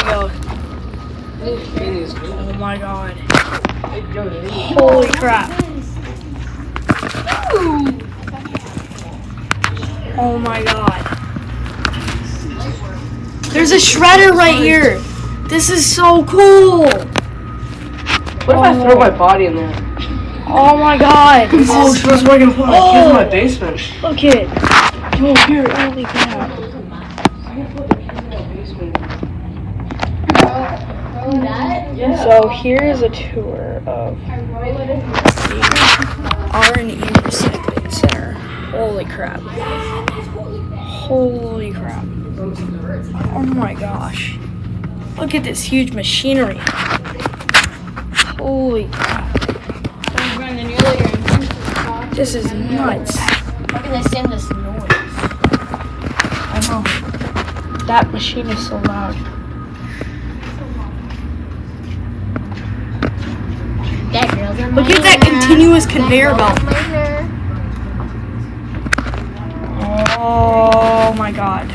go. Oh my god. Holy crap. Oh my god. There's a shredder right here. This is so cool. What if I throw my body in there? Oh my god. This is where I can put my kids in my basement. Look it. Oh, here. Holy crap. So here's a tour of the R&E Recycling Center. Holy crap. Holy crap. Oh my gosh. Look at this huge machinery. Holy crap. This is nuts. How can they stand this noise? I know. That machine is so loud. Look at that continuous conveyor belt. Oh my god.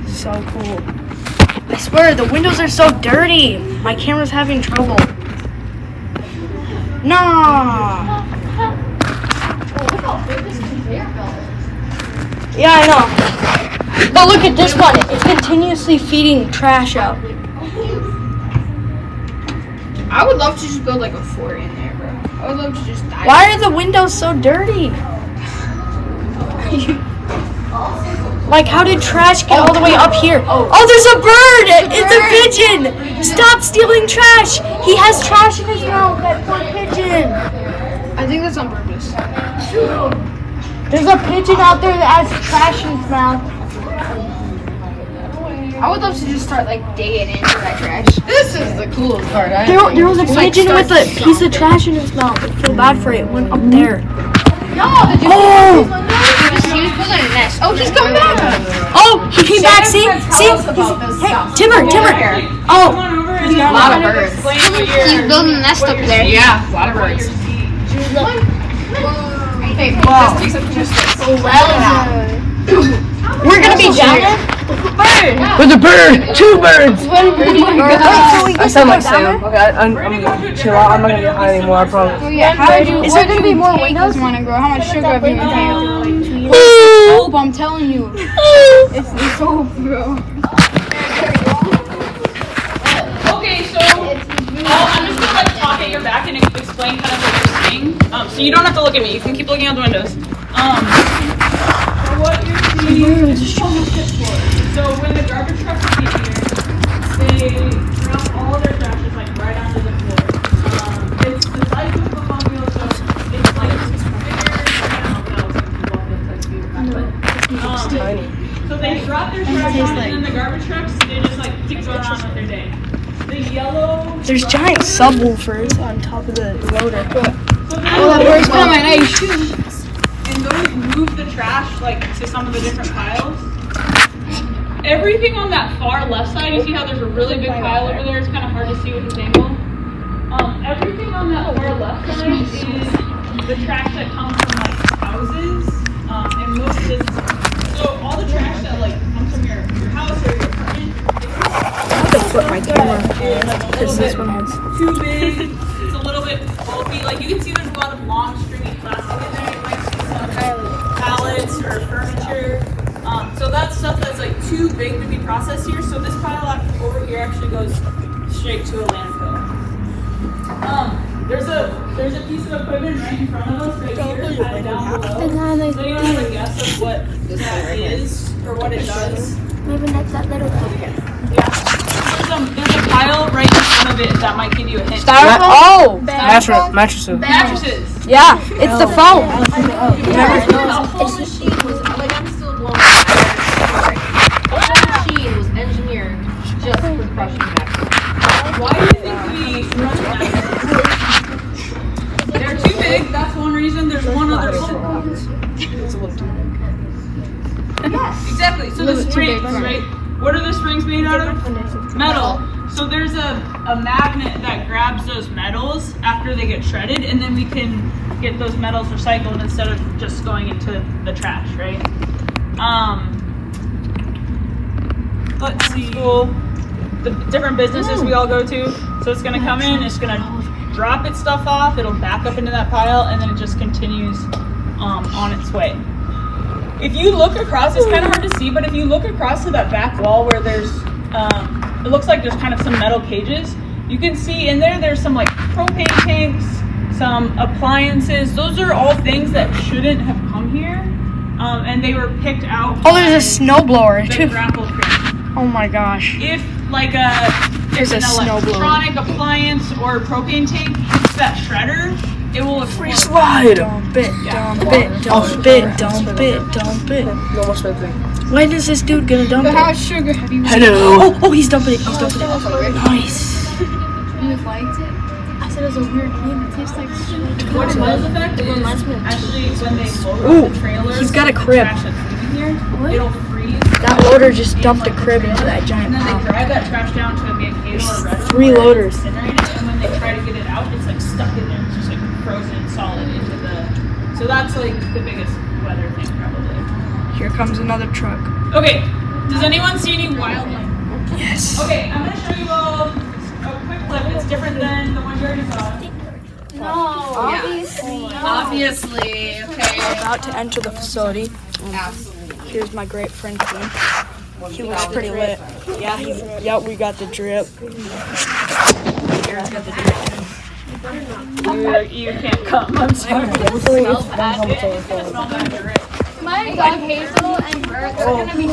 So cool. I swear, the windows are so dirty. My camera's having trouble. Nah. Yeah, I know. But look at this one. It's continuously feeding trash out. I would love to just build like a fort in there, bro. I would love to just die. Why are the windows so dirty? Like, how did trash get all the way up here? Oh, there's a bird! It's a pigeon! Stop stealing trash! He has trash in his mouth, that poor pigeon! I think that's on purpose. There's a pigeon out there that has trash in his mouth. I would love to just start like digging into that trash. This is the coolest part. There was a pigeon with a piece of trash in his mouth. I feel bad for it. It went up there. No, did you Oh! He was building a nest. Oh, he's coming back. Oh, he came back. See? Hey, Timber. Oh. A lot of birds. He's building a nest up there. Yeah, a lot of birds. Hey, Wow. We're gonna be down there? With a bird! 2 birds! I sound like Sam. Okay, I'm gonna chill out. I'm not gonna get high anymore, I promise. Is there gonna be more windows? Want to grow? How much sugar have you inhaled? Hope, I'm telling you. It's hope, bro. Okay, so I'm just gonna like talk at your back and explain kind of what you're seeing. So you don't have to look at me. You can keep looking out the windows. So what you're seeing is so when the garbage trucks are here, they drop all of their trash just like right onto the floor. It's the size of the football field, so it's like bigger. So they drop their trash on, and then the garbage trucks they just like keep going on with their day. The yellow. There's giant subwoofers on top of the loader. Oh, that bird's coming. Hey, shoot. And those move the trash like to some of the different piles. Everything on that far left side, you see how there's a really big pile over there? It's kind of hard to see with this angle. Everything on that far left side is the trash that comes from like houses and most businesses. So all the trash that like comes from your house or your apartment. I have to flip my camera because this one has. Too big. It's a little bit bulky. Like you can see there's a lot of long stringy plastic in there. You might see some pallets or furniture. So that's stuff that's like too big to be processed here. So this pile over here actually goes straight to a landfill. There's a piece of equipment right in front of us right here, kind of down below. Does anyone have a guess of what that is or what it does? Maybe that's that little pumpkin. Yeah. There's a pile right in front of it that might give you a hint. Oh! Mattresses. Mattresses. Yeah, it's the foam. The whole machine was like I'm still blown away. The whole machine was engineered just for crushing mattresses. Why do you think we run mattresses? They're too big. That's one reason. There's one other reason. Exactly. So the springs, right? What are the springs made out of? Metal. So there's a magnet that grabs those metals after they get shredded, and then we can get those metals recycled instead of just going into the trash, right? Let's see. the different businesses we all go to. So it's gonna come in, it's gonna drop its stuff off, it'll back up into that pile, and then it just continues on its way. If you look across, it's kind of hard to see, but if you look across to that back wall where there's, it looks like there's kind of some metal cages, you can see in there, there's some like propane tanks, some appliances. Those are all things that shouldn't have come here, and they were picked out. Oh, there's a snowblower the too. grapple crate. Oh my gosh. If like There's an a snowblower. electronic appliance or propane tank hits that shredder, it will explode. Slide. Dump it, dump it, dump it, dump it, dump it. You almost went thing. When is this dude gonna dump So how it? much sugar have you Hello. Oh, he's dumping it, he's dumping it. Nice. You liked it? I said it was a weird game. It tastes like shit. What it does affect is actually when they load Ooh, up the trailers, he's got a the crib. trash that's leaving here, it'll freeze. That loader just dumped a crib into that giant And then pile. they drive that trash down to a Mankato or Redwood. 3 where loaders. it's incinerated, and when they try to get it out, it's like stuck in there. It's just like frozen solid into the. So that's like the biggest weather thing probably. Here comes another truck. Okay, does anyone see any wildlife? Yes. Okay, I'm gonna show you a quick clip. It's different than the one you already saw. Obviously, okay. About to enter the facility. Here's my great friend Dean. He looks pretty lit. Yeah, we got the drip. Aaron's got the drip. You can't come. I'm sorry. My dog Hazel and Bert, they're gonna be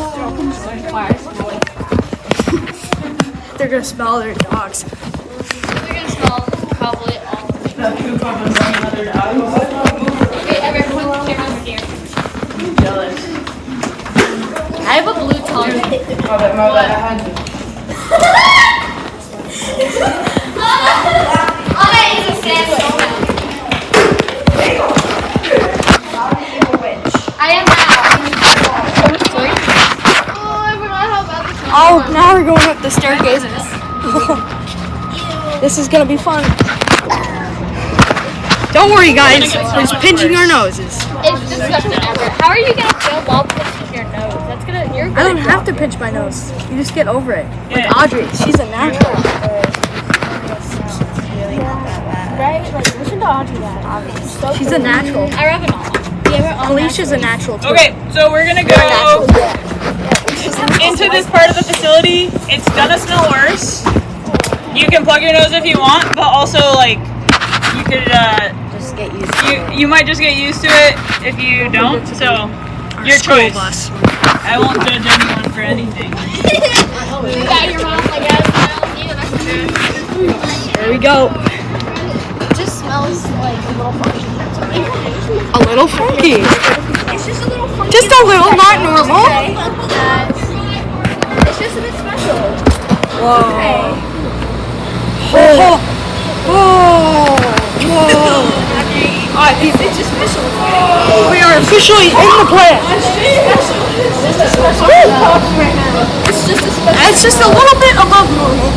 They're gonna smell their dogs. They're gonna smell probably all. Okay, everyone, put the camera here. I have a blue tongue. I am now. Oh, I forgot how bad this is. Oh, now we're going up the staircases. This is gonna be fun. Don't worry, guys. We're just pinching our noses. It's disgusting ever. How are you gonna feel while pinching your nose? That's gonna. You're I gonna. don't have to pinch my nose. You just get over it. Like Yeah. Audrey, she's a natural. Right? Like, listen to Audrey that. She's a natural. I rub it all. Yeah, we're all Alicia's a natural too. Okay, so we're gonna go into this part of the facility. It's gonna smell worse. You can plug your nose if you want, but also like you could Just get used to you might just get used to it if you don't. So your choice. bus. I won't judge anyone for anything. You got your mouth like that. Yeah, that's good. There we go. It just smells like a little funky. A little funky. It's just a little funky. Just a little, not normal. It's just a bit special. Whoa. Oh. Oh. Whoa. It's just special. We are officially in the plant. It's just a special. It's just a little bit above normal.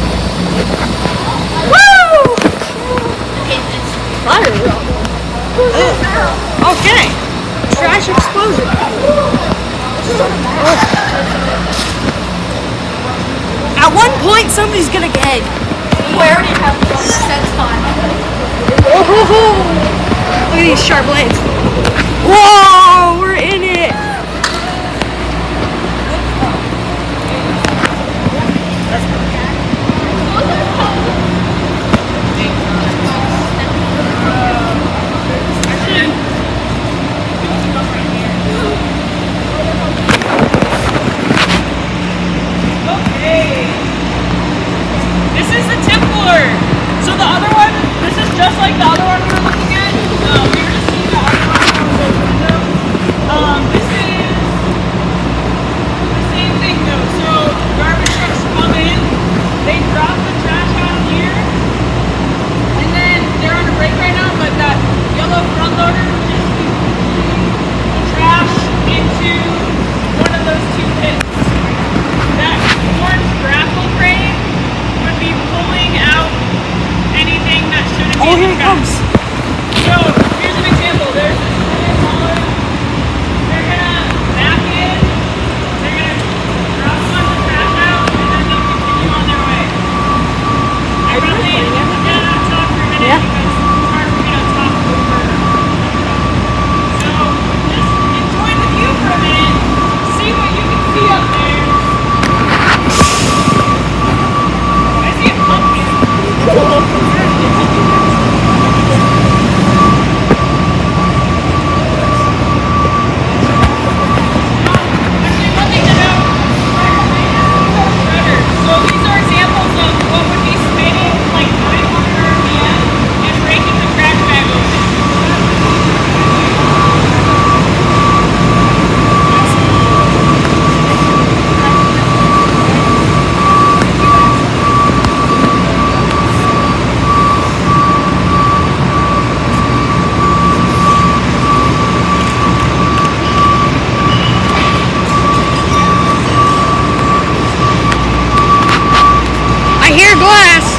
Woo! Fire. Okay. Trash explosion. At one point, somebody's gonna get egg. We already have that's fine. Oh, look at these sharp blades. Whoa, we're in it. Okay. This is the tip floor. So the other one, this is just like the other one we were looking at. We were just seeing the other one from the window. Yeah. So just enjoy the view for a minute. See what you can see up there. I see a pumpkin. Actually, one thing to note, so these are examples of what would be spinning like 900 RPM and breaking the trash bag open. I hear glass.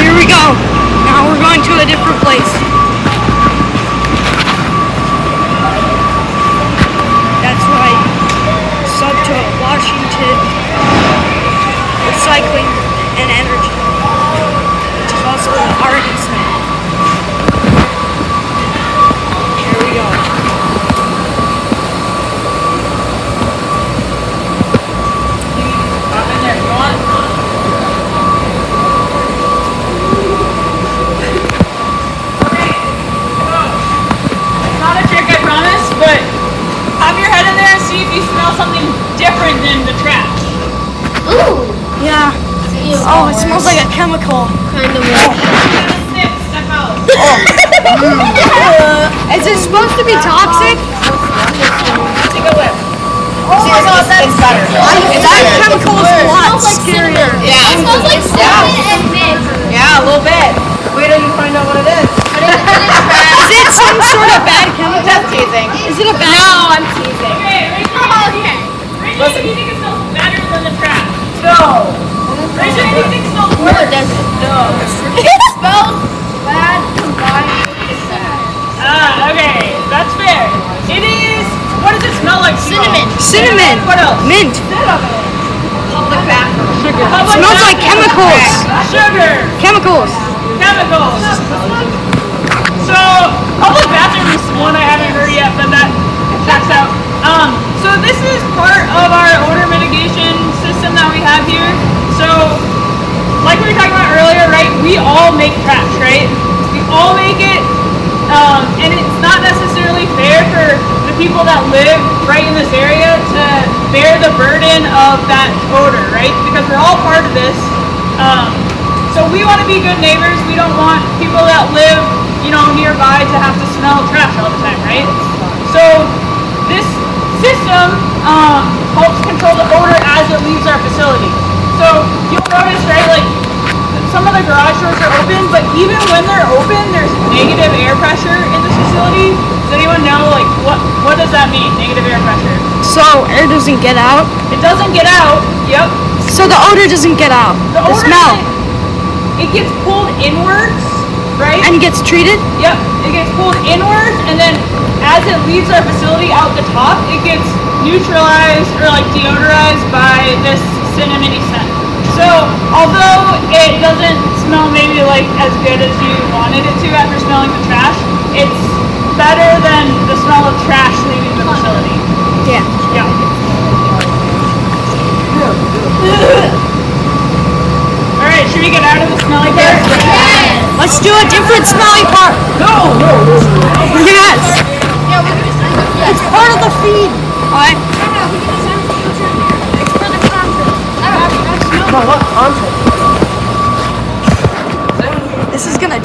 Here we go. Now we're going to a different place. That's right. Sub to Washington Recycling and Energy, which is also the Artist now. Here we go. Hop in there if you want. Okay, so it's not a trick, I promise, but pop your head in there and see if you smell something different than the trash. Yeah. Oh, it smells like a chemical. Step out. Is it supposed to be toxic? Take a whiff. It's better. That chemical is a lot scarier. Yeah. It smells like cinnamon and mint. Yeah, a little bit. Wait till you find out what it is. Is it some sort of bad chemical? Just teasing. Is it a bad? No, I'm teasing. Okay, Rachel, do you think it smells better than the trash? No. Rachel, do you think it smells worse? No. It smells bad combined with sad. Ah, okay, that's fair. It is, what does it smell like? Cinnamon. Cinnamon. What else? Mint. Public bathroom. It smells like chemicals. Sugar. Chemicals. Chemicals. So, public bathroom is one I haven't heard yet, but that checks out. So this is part of our odor mitigation system that we have here. So, like we were talking about earlier, right? We all make trash, right? We all make it, and it's not necessarily fair for the people that live right in this area to bear the burden of that odor, right? Because we're all part of this. So we want to be good neighbors. We don't want people that live, nearby to have to smell trash all the time, right? So this system helps control the odor as it leaves our facility. So you'll notice, right, like some of the garage doors are open, but even when they're open, there's negative air pressure in this facility. Does anyone know, like, what does that mean, negative air pressure? So air doesn't get out. It doesn't get out. Yep. So the odor doesn't get out. The odor smell. It gets pulled inwards, right? And gets treated. Yep, it gets pulled inwards, and then as it leaves our facility out the top, it gets neutralized or like deodorized by this cinnamony scent. So although it doesn't smell maybe like as good as you wanted it to after smelling the trash, it's better than the smell of trash leaving the facility. Yeah. Yeah. All right, should we get out of the smelly part? Let's do a different smelly part. No. Yes. Yeah, we can just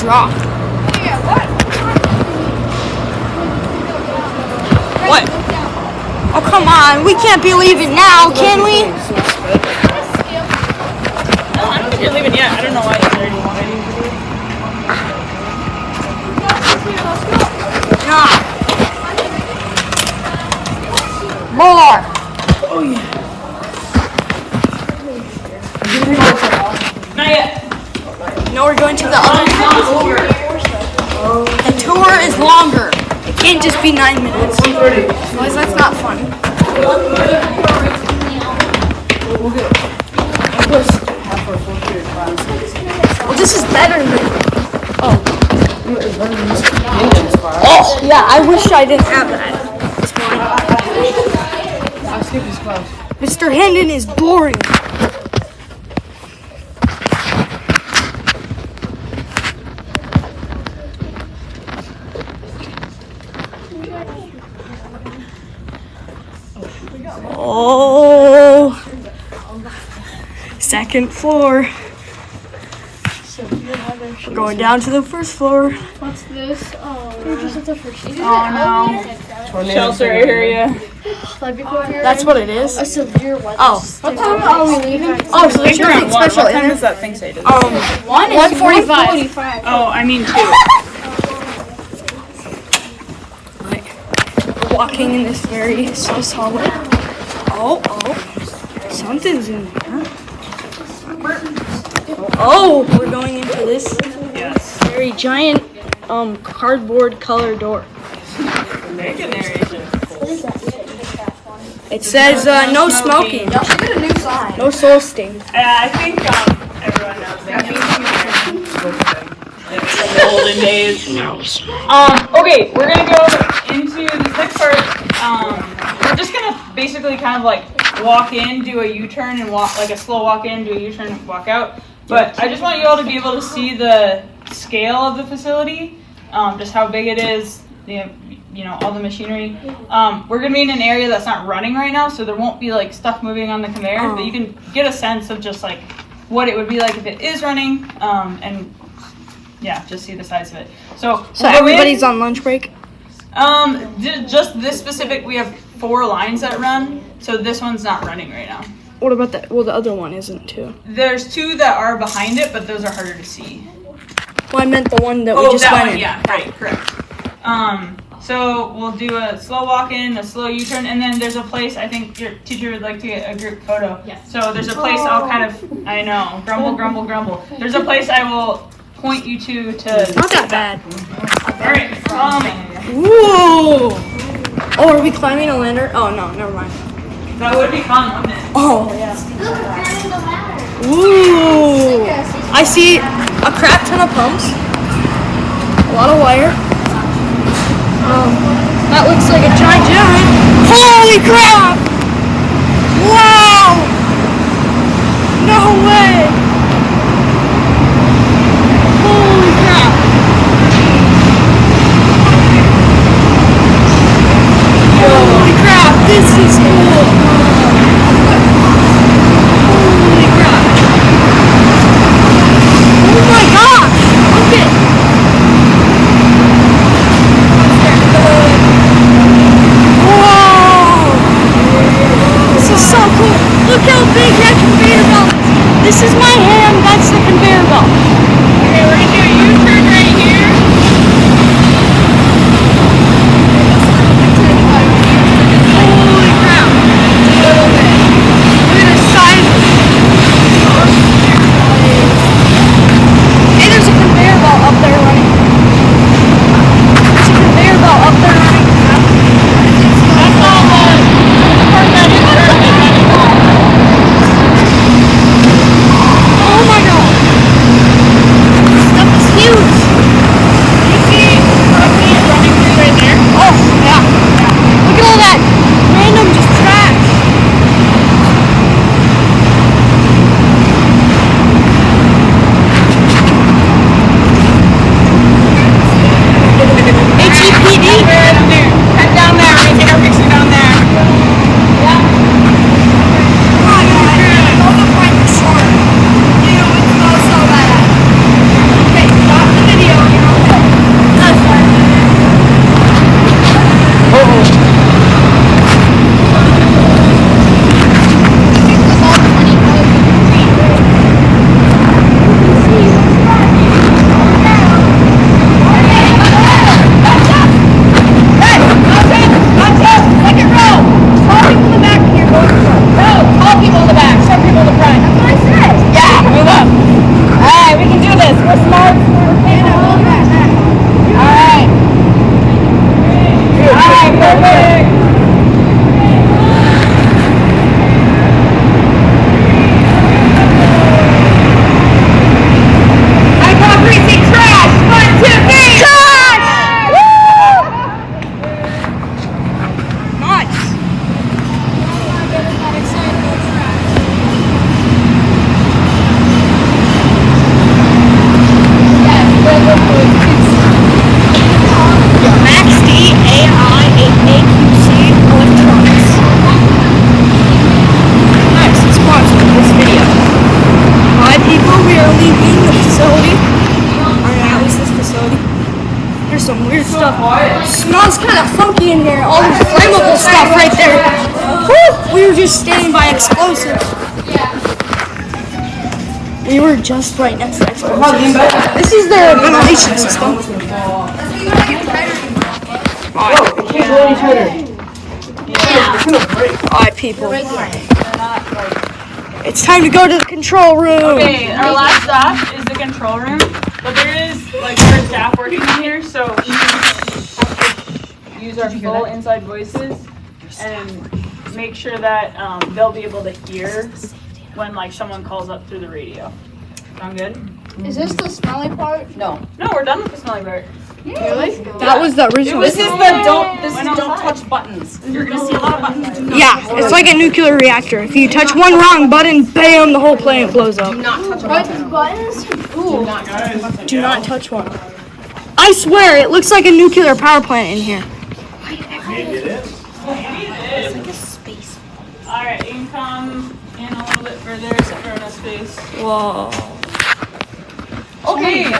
drop. What? Oh, come on. We can't be leaving now, can we? No, I don't think you're leaving yet. I don't know why you already wanted to do it. More. Not yet. No, we're going to the other tour. The tour is longer. It can't just be 9 minutes. Otherwise, that's not fun. Well, this is better than. Oh, yeah, I wish I didn't have that. Mr. Hendon is boring. Oh, second floor. We're going down to the first floor. What's this? Oh, we're just at the first. Oh no. Shelter area. That's what it is. A severe weather. Oh. What time are we leaving? Oh, so there's Think around nothing 1. special What in time there. does that thing say? Does it? 1:45. Oh, I mean 2. Walking in this very Swiss hallway. Oh, something's in there. Oh, we're going into this Yes. very giant cardboard color door. Make a narration. It says no smoking, no soul sting. I think everyone knows that. It's from the olden days. Okay, we're gonna go into this next part. We're just gonna basically kind of like walk in, do a U-turn, and walk like a slow walk in, do a U-turn, and walk out. But I just want you all to be able to see the scale of the facility, just how big it is, all the machinery. We're gonna be in an area that's not running right now, so there won't be like stuff moving on the conveyor, but you can get a sense of just like what it would be like if it is running, and yeah, just see the size of it. So Everybody's on lunch break. just this specific, we have 4 lines that run, so this one's not running right now. What about that? Well, the other one isn't too. There's 2 that are behind it, but those are harder to see. Well, I meant the one that we just that went one, in. yeah, right, correct. So we'll do a slow walk in, a slow U-turn, and then there's a place, I think your teacher would like to get a group photo. Yes. So there's a place I'll kind of, I know, grumble, grumble, grumble. There's a place I will point you to. Not that bad. Alright, Whoa! Oh, are we climbing a ladder? Oh, no, never mind. that would be fun, wouldn't it? Oh, yeah. Ooh! I see a crap ton of pumps. A lot of wire. That looks like a giant. Holy crap! Wow! No way! Holy crap! Holy crap! This is cool! Holy crap! Oh my gosh! Look at. Whoa! This is so cool. Look how big that conveyor belt is. This is my hand. That's the conveyor belt. Okay, we're gonna do a U-turn right here. Holy crap! I call greasy trash. 1, 2, 3. Trash! Nice. Max D AI AQC Electronics. Nice, it's sponsored this video. Hi people, we are leaving the facility. Or at least this facility. There's some weird stuff. Smells kind of funky in here. All this flammable stuff right there. Woo! We were just standing by explosives. We were just right next to explosives. This is their ventilation system. Alright, people. It's time to go to the control room. Okay, our last stop is the control room, but there is like our staff working in here, so we have to use our full inside voices and make sure that they'll be able to hear when like someone calls up through the radio. Sound good? Is this the smelly part? No, we're done with the smelling part. Really? That was the original. This is the don't touch buttons. You're gonna see a lot of buttons. Yeah, it's like a nuclear reactor. If you touch one wrong button, bam, the whole planet blows up. Do not touch a button. Do not touch one. I swear, it looks like a nuclear power plant in here. Alright, you can come in a little bit further, except for enough space. Whoa. Okay.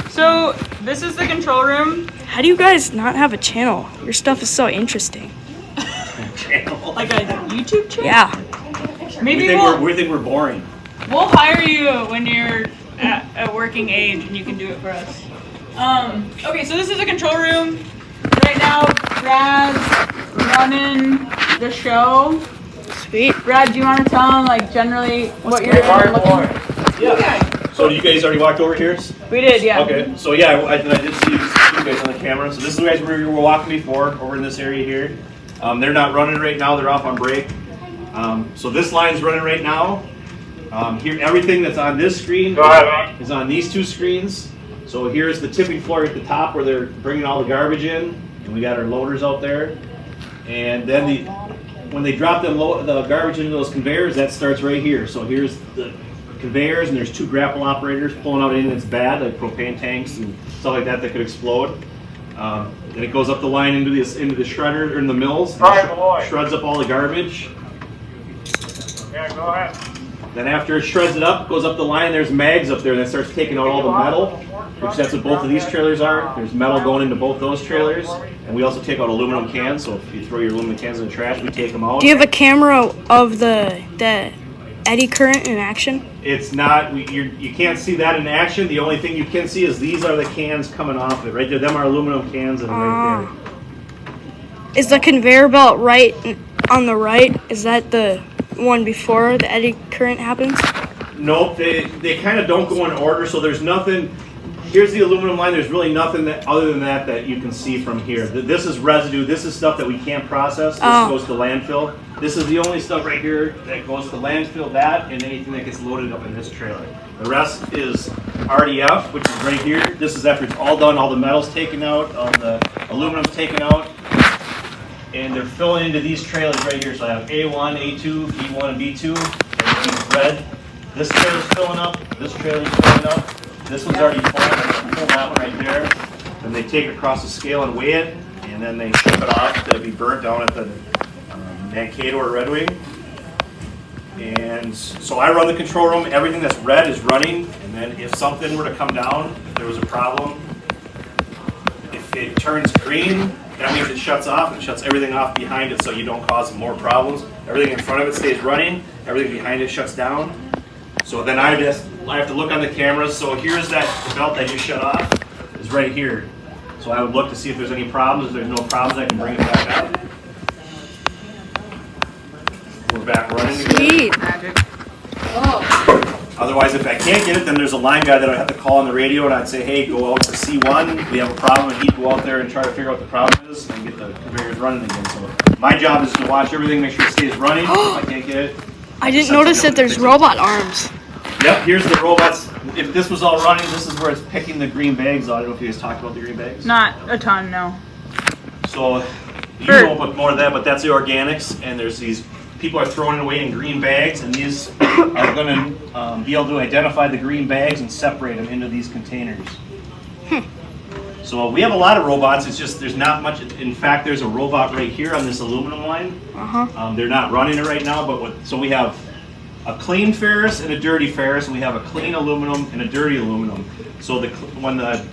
So this is the control room. How do you guys not have a channel? Your stuff is so interesting. Like a YouTube channel? Yeah. Maybe We think we're boring. we'll hire you when you're at a working age and you can do it for us. Okay, so this is a control room. Right now, Brad's running the show. Sweet. Brad, do you want to tell them like generally what you're looking? Yeah. So you guys already walked over here? We did, yeah. Okay. So yeah, I did see you guys on the camera. So this is the guys where we were walking before, over in this area here. They're not running right now. They're off on break. So this line's running right now. Here, everything that's on this screen is on these two screens. So here's the tipping floor at the top where they're bringing all the garbage in, and we got our loaders out there. And then when they drop the garbage into those conveyors, that starts right here. So here's the conveyors, and there's two grapple operators pulling out anything that's bad, like propane tanks and stuff like that could explode. Then it goes up the line into the shredder or in the mills, and shreds up all the garbage. Yeah, go ahead. Then after it shreds it up, goes up the line, there's mags up there that starts taking out all the metal, which that's what both of these trailers are. There's metal going into both those trailers, and we also take out aluminum cans, so if you throw your aluminum cans in the trash, we take them out. Do you have a camera of the eddy current in action? It's not, you can't see that in action. The only thing you can see is these are the cans coming off it, right there. Them are aluminum cans and right there. Is the conveyor belt right on the right? Is that the one before the eddy current happens? Nope, they kind of don't go in order, so there's nothing. Here's the aluminum line. There's really nothing other than that you can see from here. This is residue. This is stuff that we can't process. This goes to landfill. This is the only stuff right here that goes to landfill, that and anything that gets loaded up in this trailer. The rest is RDF, which is right here. This is after it's all done, all the metal's taken out, all the aluminum's taken out, and they're filling into these trailers right here. So I have A1, A2, B1, and B2. Everything's red. This trailer's filling up. This trailer's filling up. This one's already full. I'm going to pull that one right there. Then they take it across the scale and weigh it, and then they ship it off to be burnt down at the Mankato or Red Wing. And so I run the control room. Everything that's red is running, and then if something were to come down, if there was a problem, if it turns green, that means it shuts off and shuts everything off behind it so you don't cause more problems. Everything in front of it stays running, everything behind it shuts down. So then I have to look on the cameras. So here's the belt that just shut off is right here. So I would look to see if there's any problems. If there's no problems, I can bring it back up. We're back running again. Sweet. Otherwise, if I can't get it, then there's a line guy that I have to call on the radio, and I'd say, hey, go out to C1. We have a problem, and he'd go out there and try to figure out what the problem is and get the conveyors running again. So my job is to watch everything, make sure it stays running. If I can't get it. I didn't notice that there's robot arms. Yep, here's the robots. If this was all running, this is where it's picking the green bags. I don't know if you guys talked about the green bags. Not a ton, no. So you know about more of that, but that's the organics, and there's these people are throwing it away in green bags, and these are going to be able to identify the green bags and separate them into these containers. So we have a lot of robots. It's just there's not much. In fact, there's a robot right here on this aluminum line. They're not running it right now, but so we have a clean ferrous and a dirty ferrous, and we have a clean aluminum and a dirty aluminum. So when the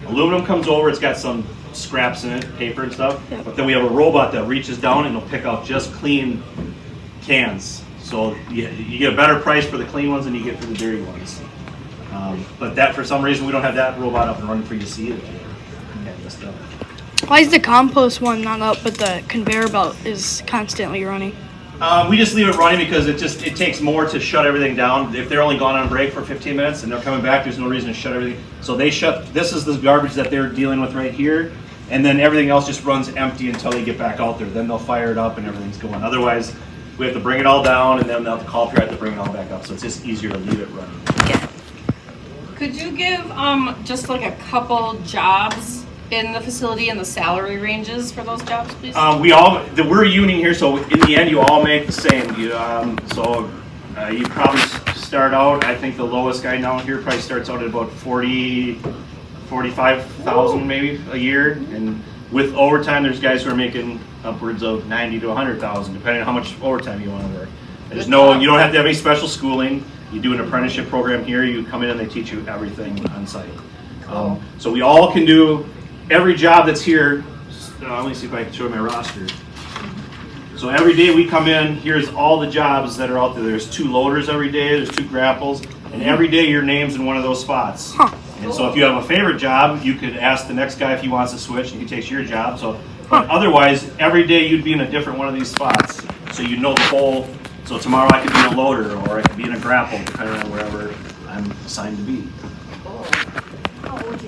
aluminum comes over, it's got some scraps in it, paper and stuff. But then we have a robot that reaches down and it'll pick out just clean cans. So you get a better price for the clean ones than you get for the dirty ones. But that, for some reason, we don't have that robot up and running for you to see it. Why is the compost one not up, but the conveyor belt is constantly running? We just leave it running because it takes more to shut everything down. If they're only gone on break for 15 minutes and they're coming back, there's no reason to shut everything. So this is the garbage that they're dealing with right here, and then everything else just runs empty until they get back out there. Then they'll fire it up and everything's going. Otherwise, we have to bring it all down, and then they'll have to call up here to bring it all back up. So it's just easier to leave it running. Could you give just like a couple jobs in the facility and the salary ranges for those jobs, please? We're a union here, so in the end, you all make the same. You probably start out. I think the lowest guy down here probably starts out at about 45,000 maybe a year, and with overtime, there's guys who are making upwards of 90 to 100,000, depending on how much overtime you want to work. You don't have to have any special schooling. You do an apprenticeship program here. You come in and they teach you everything on site. So we all can do every job that's here. Let me see if I can show my roster. So every day we come in, here's all the jobs that are out there. There's 2 loaders every day, there's 2 grapples, and every day your name's in one of those spots. And so if you have a favorite job, you could ask the next guy if he wants to switch, and he takes your job. But otherwise, every day you'd be in a different one of these spots. So you know the whole. So tomorrow I could be in a loader, or I could be in a grapple, depending on wherever I'm assigned to be. How old are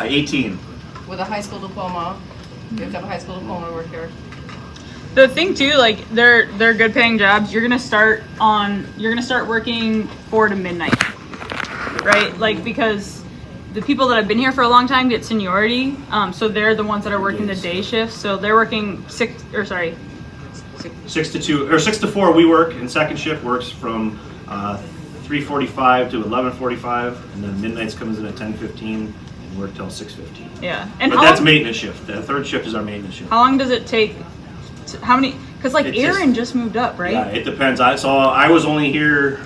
you? 18. With a high school diploma. You have to have a high school diploma to work here. The thing too, like they're good paying jobs. You're gonna start working 4 to midnight, right? Like because the people that have been here for a long time get seniority, so they're the ones that are working the day shift. So they're working 6 to 2 or 6 to 4. We work, and second shift works from 3:45 to 11:45, and then midnights comes in at 10:15 and work till 6:15. Yeah, but that's maintenance shift. The third shift is our maintenance shift. How long does it take? How many? Because like Aaron just moved up, right? Yeah, it depends. I was only here.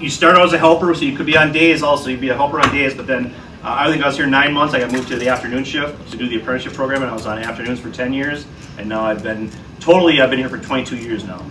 You start out as a helper, so you could be on days. Also, you'd be a helper on days, but then I think I was here 9 months. I got moved to the afternoon shift to do the apprenticeship program, and I was on afternoons for 10 years. And now I've been here for 22 years now.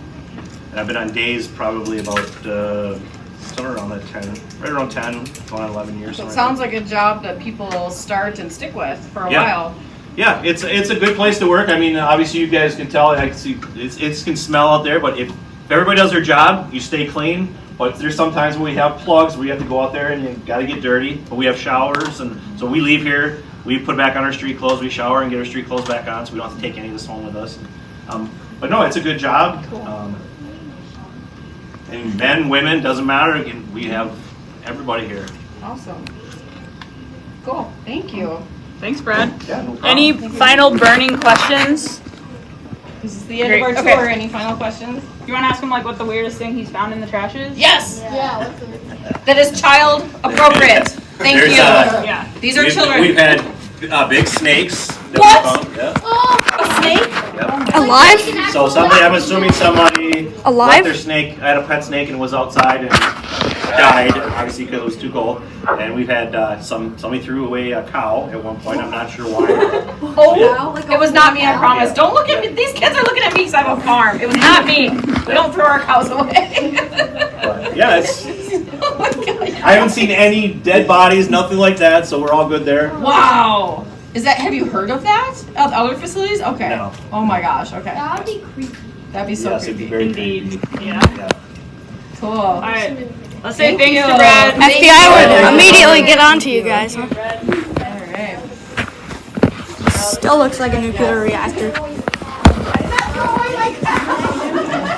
And I've been on days probably about somewhere around that 10, right around 10, going on 11 years. It sounds like a job that people start and stick with for a while. Yeah, it's a good place to work. I mean, obviously you guys can tell. I can see it can smell out there, but if everybody does their job, you stay clean. But there's sometimes when we have plugs where you have to go out there and you got to get dirty. But we have showers, and so we leave here. We put back on our street clothes. We shower and get our street clothes back on, so we don't have to take any of this home with us. But no, it's a good job. Cool. And men, women, doesn't matter. Again, we have everybody here. Awesome. Cool. Thank you. Thanks, Brad. Yeah, no problem. Any final burning questions? This is the end of our tour. Any final questions? You want to ask him like what the weirdest thing he's found in the trash is? Yes. Yeah. That is child appropriate. Thank There's, you. Yeah. These are children. We've had big snakes. That What? we found. Yeah. A snake? Yep. Alive? So I'm assuming somebody Alive? left their snake. I had a pet snake and was outside and died, obviously because it was too cold. And we've had somebody threw away a cow at one point. I'm not sure why. Oh, it was not me, I promise. Don't look at me. These kids are looking at me because I have a farm. It was not me. We don't throw our cows away. But yeah, it's. Oh my God. I haven't seen any dead bodies, nothing like that, so we're all good there. Wow. Have you heard of that? At other facilities? Okay. No. Oh my gosh, okay. That'd be creepy. That'd be so Yes, it'd be creepy. very Indeed. creepy. Yeah. Cool. All right. Let's say thanks to Brad. FBI would immediately get on to you guys. Huh? Alright. Still looks like a nuclear reactor.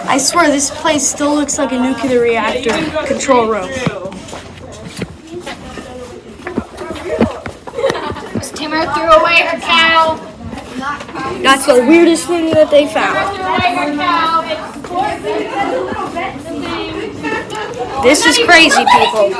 I swear this place still looks like a nuclear reactor control room. Timur threw away her cow. That's the weirdest thing that they found. Threw away her cow. This is crazy, people.